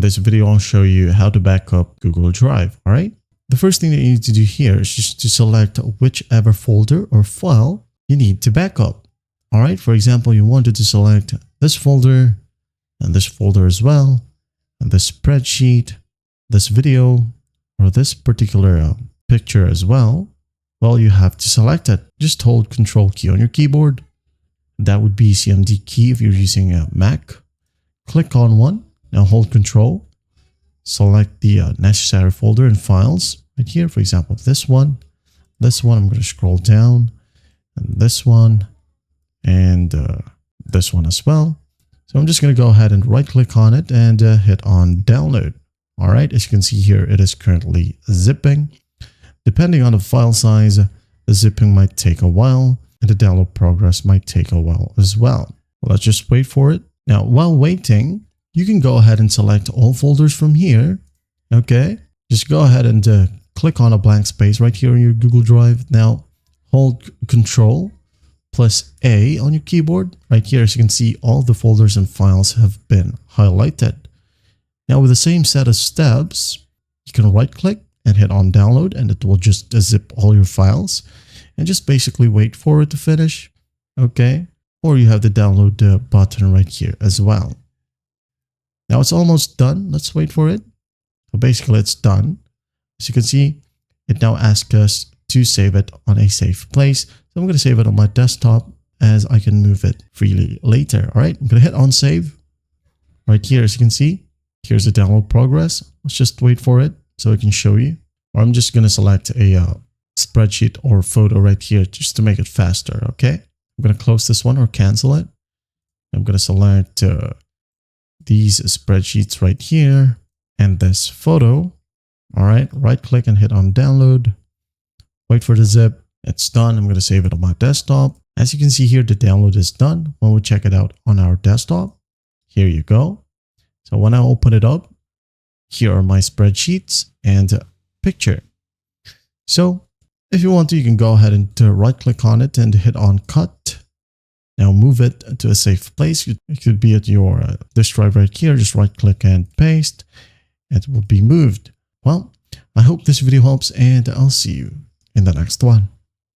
In this video, I'll show you how to back up Google Drive, all right? The first thing that you need to do here is just to select whichever folder or file you need to back up, all right? For example, you wanted to select this folder and this folder as well, and this spreadsheet, this video, or this particular picture as well. Well, you have to select it. Just hold Control key on your keyboard. That would be CMD key if you're using a Mac. Click on one. Now hold Control. Select the necessary folder and files right here. For example, this one. I'm going to scroll down, and this one as well. So I'm just going to go ahead and right click on it and hit on download. All right. As you can see here, it is currently zipping. Depending on the file size, the zipping might take a while and the download progress might take a while as well. Let's just wait for it. Now, while waiting, you can go ahead and select all folders from here. Okay. Just go ahead and click on a blank space right here in your Google Drive. Now, hold Control plus A on your keyboard. Right here, as you can see, all the folders and files have been highlighted. Now, with the same set of steps, you can right click and hit on download, and it will just zip all your files and just basically wait for it to finish. Okay. Or you have the download button right here as well. Now it's almost done. Let's wait for it. So basically it's done. As you can see, it now asks us to save it on a safe place. So I'm going to save it on my desktop as I can move it freely later. All right. I'm going to hit on save right here. As you can see, here's the download progress. Let's just wait for it so I can show you. Or I'm just going to select a spreadsheet or photo right here just to make it faster. Okay. I'm going to close this one or cancel it. I'm going to select these spreadsheets right here and this photo. All right. Right click and hit on download. Wait for the zip. It's done. I'm going to save it on my desktop. As you can see here, the download is done. When we check it out on our desktop, here you go. So when I open it up, here are my spreadsheets and picture. So if you want to, you can go ahead and right click on it and hit on cut. Now move it to a safe place. It could be at your disk drive right here. Just right click and paste. It will be moved. Well, I hope this video helps, and I'll see you in the next one.